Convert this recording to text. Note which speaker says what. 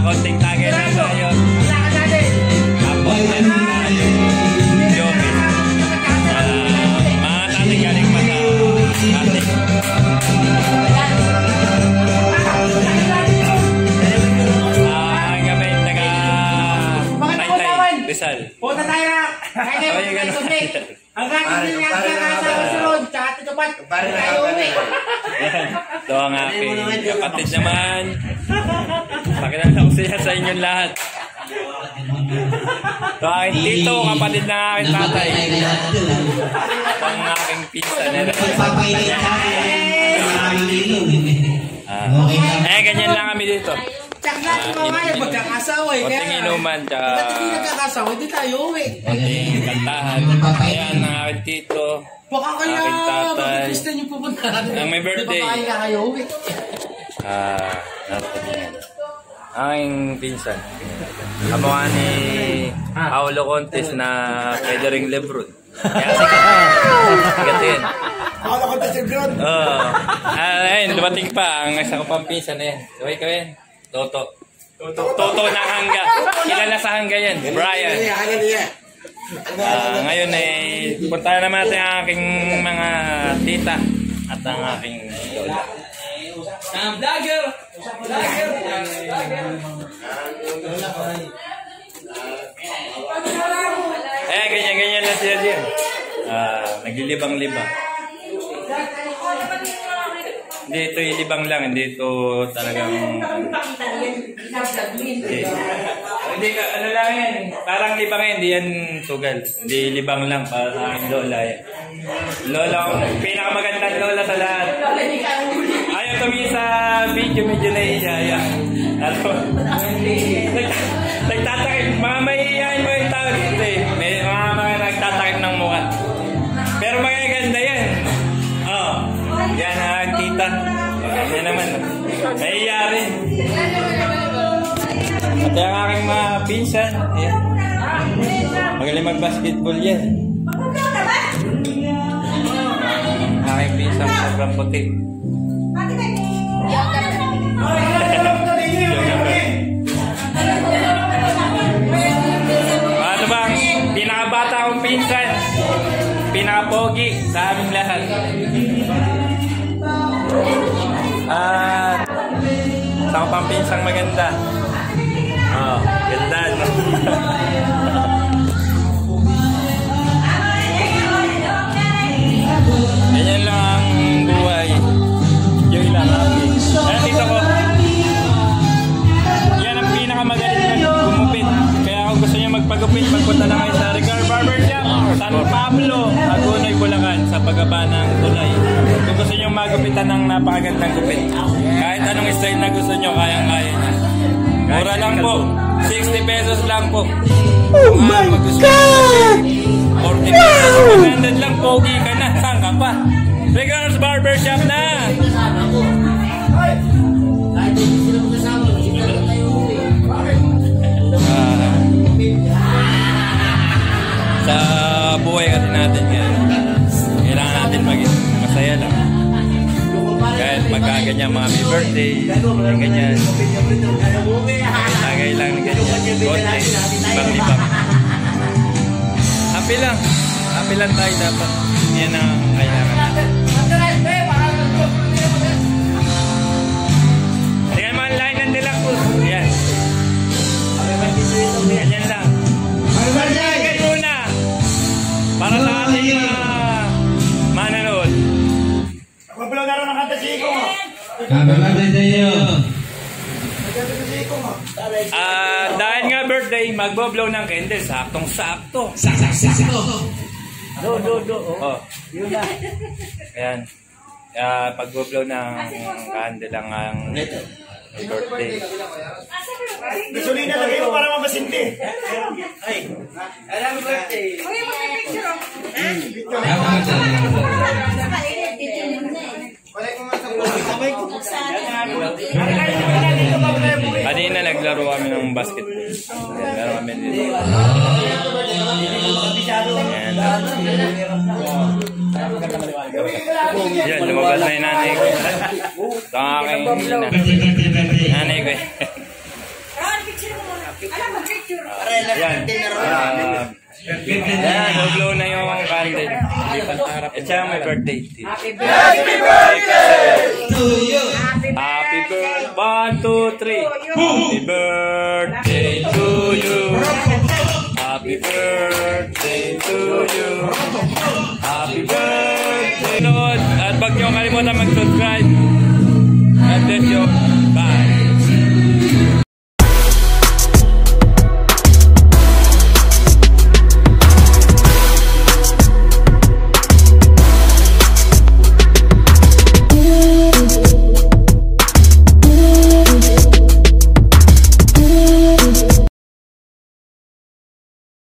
Speaker 1: Konting tagay na tayo. Tapos Jomis. Mga tating galing pa sa ating. Ang gabi, taga-Taytay, Rizal.
Speaker 2: Punta tayo na! Ang aking niyang kasunod, tsaka tutupat, tayo uwi.
Speaker 1: Ito ang aking kapatid naman. Pakilala ko siya sa inyong lahat. Ito ang aking tito, kapatid ng aking tatay. Ito ang aking pinsan. Ganyan lang kami dito.
Speaker 2: Magkakasawa eh.
Speaker 1: Konting inuman, tsaka
Speaker 2: hindi nagkakasawa, hindi tayo uwi.
Speaker 1: konting kantahan. Ayan ang aking tito.
Speaker 2: Baka kaya
Speaker 1: aking tatay.
Speaker 2: mag-Krista niyo pupunta.
Speaker 1: Ang may birthday.
Speaker 2: Baka kaya kayo uwi.
Speaker 1: Aking pinsan. Kamukha ni Paolo Contes na Federing Lebron. Kaya sigat yun.
Speaker 2: Paolo Contes Lebron?
Speaker 1: Oo. Ayun, dumating pa. Ang isa ko pang pinsan eh. Sabay ka yun. Toto. Toto ng hangga. Kilala sa hangga yan. Brian. Ngayon eh, punta naman natin ang aking mga tita at ang aking lola. Vlogger! Ganyan-ganyan lang sila din. Naglilibang-libang. Hindi, ito yung libang lang. Hindi ito talagang... Hindi ka, ano lang yan. Parang libang yan. Hindi yan sugal. Hindi libang lang para sa aking lola yan. Lola ko, pinakamagandang lola sa lahat. Ayaw tumingin sa video, medyo naiiya. Nagtatakip. Mga mahihiyain mo yung tao dito eh. May mga nagtatakip ng mukha. Pero magaganda yan. Yan ang tita. Yan naman. Nahihiya rin. At yung aking mga pinsan. Magaling mag-basketball yan. Ang aking pinsan sobrang puti. Ano ba ang pinakabata kong pinsan? Pinakapogi sa aming lahat. Sa akong pang pinsang maganda. Ganda no? Ganyan lang ang buhay. Enjoy lang. Ayan dito ko. Yan ang pinakamagaling gumupit. Kaya kung gusto niyo magpagupit, magpunta lang kayo sa Regar Barbershop, San Pablo, Agunoy, Bulacan, sa pagaba ng tulay. Kung gusto niyo magupitan ng napakagandang gupit, kahit anong style na gusto niyo, kayang-kaya niya. Mura lang po. 60 pesos lang po. Oh my God! 40 pesos. 100 lang, pogi ka na. Saan ka pa? Regar's Barbershop na! Sa buhay kasi natin ngayon, kailangan natin maging masaya lang. Kahit magkaganyan mga may birthday, ganyan. Tagay lang ganyan. Konti, ibang-ibang. Happy lang. Happy lang tayo dapat. Yan ang kailangan natin. Tingnan mo ang line ng Delacruz. Yan. Ganyan lang. Magkagay muna. Para sa ating mananood.
Speaker 2: Magbulaw na rin ang kanta si Iko mo.
Speaker 3: Kababagay tayo.
Speaker 1: Dahil nga birthday, magboblow ng candle. Saktong-sakto.
Speaker 3: Sakto.
Speaker 1: Do. Oh. Yun na. Ayan. Pagboblow ng candle lang ang birthday.
Speaker 2: Gasolina lagay mo para mabasinti.
Speaker 4: Ay, alam mo birthday.
Speaker 5: Uy, mag-picture ako.
Speaker 1: Kanina naglaro kami ng basketball. Naglaro kami dito. Ayan. Yan, lumabas na yung nanay ko. Ito ang aking nanay ko. Yan. Yan, mag-blow na yung candle. At siya may birthday.
Speaker 2: Happy birthday
Speaker 3: To you.
Speaker 1: Happy birthday. 1, 2, 3. Happy birthday to you. Happy birthday to you. Happy birthday, Lord. At wag niyo kalimutan mag-subscribe. God bless you.